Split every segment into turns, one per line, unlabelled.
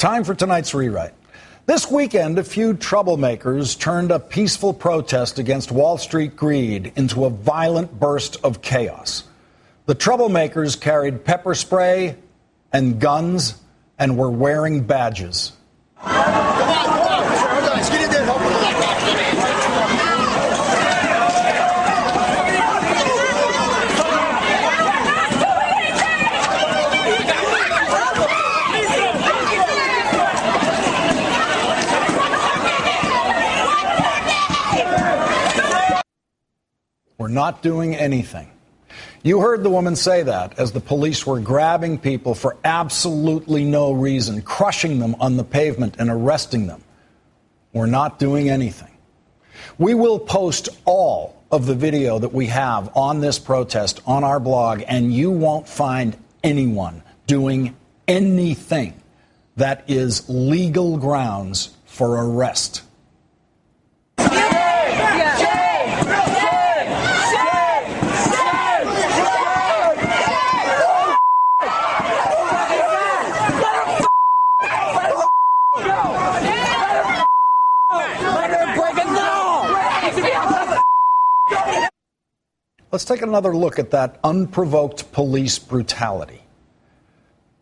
Time for tonight's rewrite. This weekend, a few troublemakers turned a peaceful protest against Wall Street greed into a violent burst of chaos. The troublemakers carried pepper spray and guns and were wearing badges. We're not doing anything. You heard the woman say that as the police were grabbing people for absolutely no reason, crushing them on the pavement and arresting them. We're not doing anything. We will post all of the video that we have on this protest on our blog, and you won't find anyone doing anything that is legal grounds for arrest. Let's take another look at that unprovoked police brutality.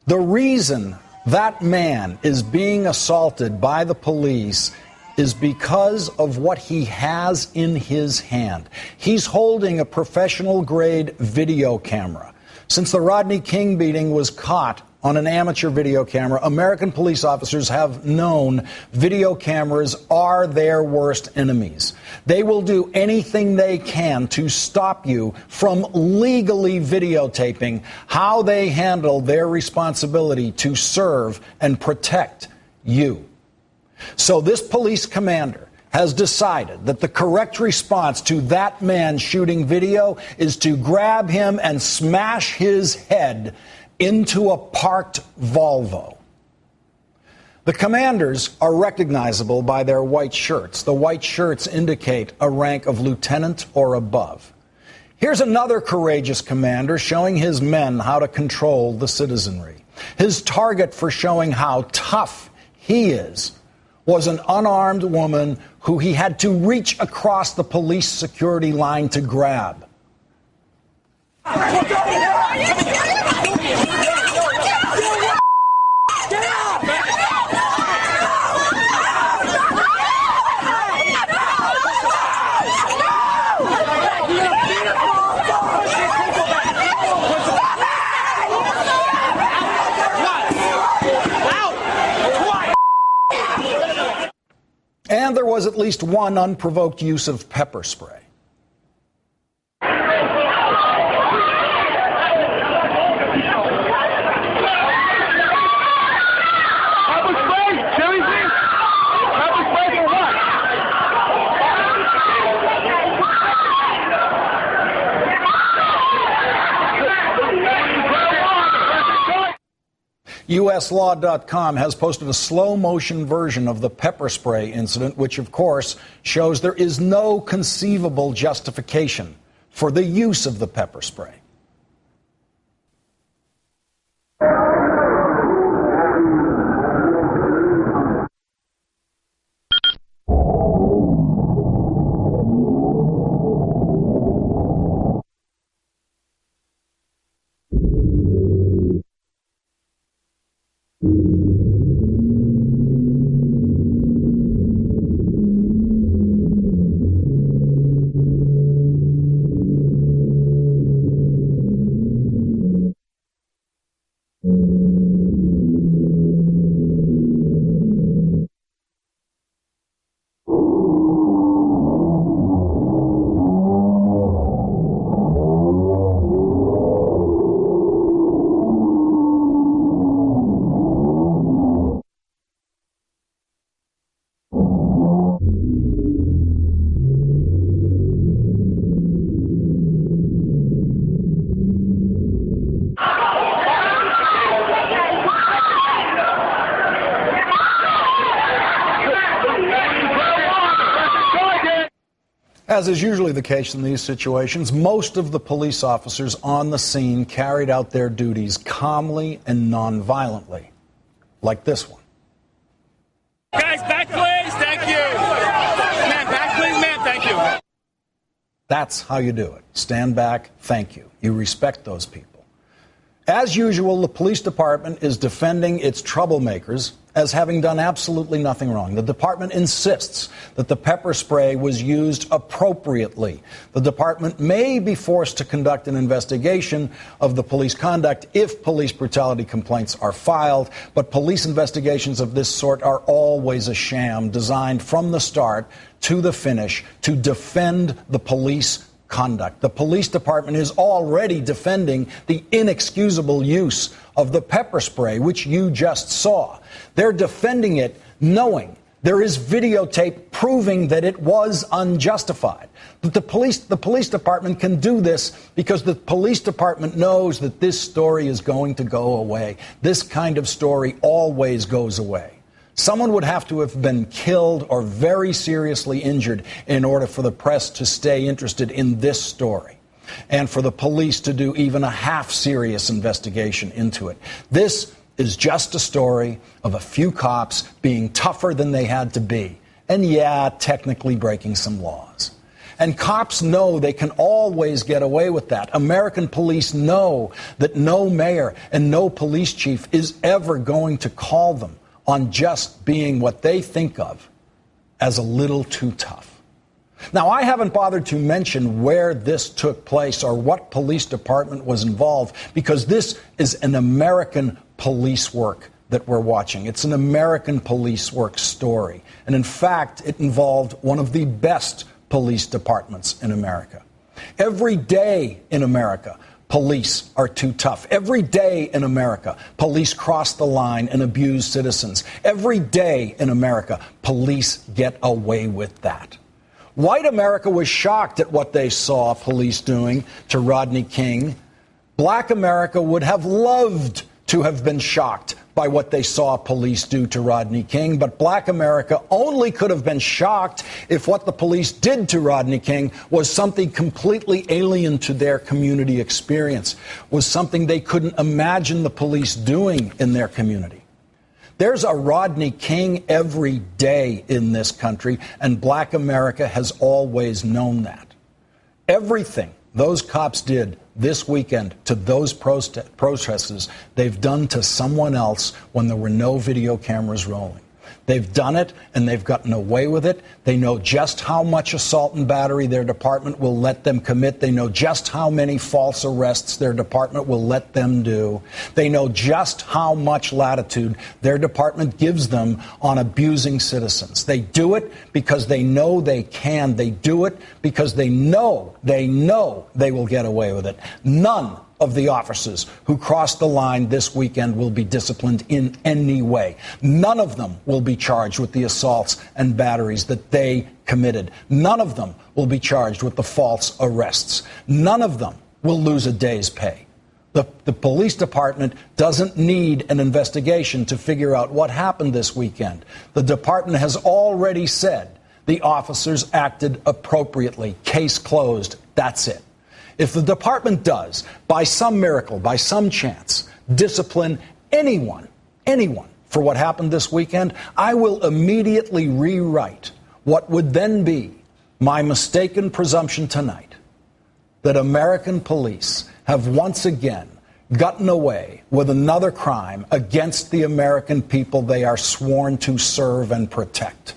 The reason that man is being assaulted by the police is because of what he has in his hand. He's holding a professional-grade video camera. Since the Rodney King beating was caught on an amateur video camera, American police officers have known video cameras are their worst enemies. They will do anything they can to stop you from legally videotaping how they handle their responsibility to serve and protect you. So this police commander has decided that the correct response to that man shooting video is to grab him and smash his head into a parked Volvo. The commanders are recognizable by their white shirts. The white shirts indicate a rank of lieutenant or above. Here's another courageous commander showing his men how to control the citizenry. His target for showing how tough he is was an unarmed woman who he had to reach across the police security line to grab. And there was at least one unprovoked use of pepper spray. USLaw.com has posted a slow-motion version of the pepper spray incident, which, of course, shows there is no conceivable justification for the use of the pepper spray. As is usually the case in these situations, most of the police officers on the scene carried out their duties calmly and nonviolently, like this one.
Guys, back please. Thank you. Man, back please, man. Thank you.
That's how you do it. Stand back. Thank you. You respect those people. As usual, the police department is defending its troublemakers as having done absolutely nothing wrong. The department insists that the pepper spray was used appropriately. The department may be forced to conduct an investigation of the police conduct if police brutality complaints are filed, but police investigations of this sort are always a sham designed from the start to the finish to defend the police conduct. The police department is already defending the inexcusable use of the pepper spray, which you just saw. They're defending it knowing there is videotape proving that it was unjustified. But the police department can do this because the police department knows that this story is going to go away. This kind of story always goes away. Someone would have to have been killed or very seriously injured in order for the press to stay interested in this story and for the police to do even a half-serious investigation into it. This is just a story of a few cops being tougher than they had to be, and yeah, technically breaking some laws. And cops know they can always get away with that. American police know that no mayor and no police chief is ever going to call them on just being what they think of as a little too tough. Now, I haven't bothered to mention where this took place or what police department was involved because this is an American police work that we're watching. It's an American police work story. And in fact, it involved one of the best police departments in America. Every day in America, police are too tough. Every day in America, police cross the line and abuse citizens. Every day in America, police get away with that. White America was shocked at what they saw police doing to Rodney King. Black America would have loved to have been shocked by what they saw police do to Rodney King, but Black America only could have been shocked if what the police did to Rodney King was something completely alien to their community experience, was something they couldn't imagine the police doing in their community. There's a Rodney King every day in this country, and Black America has always known that. Everything those cops did this weekend to those protesters, they've done to someone else when there were no video cameras rolling. They've done it, and they've gotten away with it. They know just how much assault and battery their department will let them commit. They know just how many false arrests their department will let them do. They know just how much latitude their department gives them on abusing citizens. They do it because they know they can. They do it because they know they will get away with it. None of the officers who crossed the line this weekend will be disciplined in any way. None of them will be charged with the assaults and batteries that they committed. None of them will be charged with the false arrests. None of them will lose a day's pay. The police department doesn't need an investigation to figure out what happened this weekend. The department has already said the officers acted appropriately. Case closed. That's it. If the department does, by some miracle, by some chance, discipline anyone for what happened this weekend, I will immediately rewrite what would then be my mistaken presumption tonight that American police have once again gotten away with another crime against the American people they are sworn to serve and protect.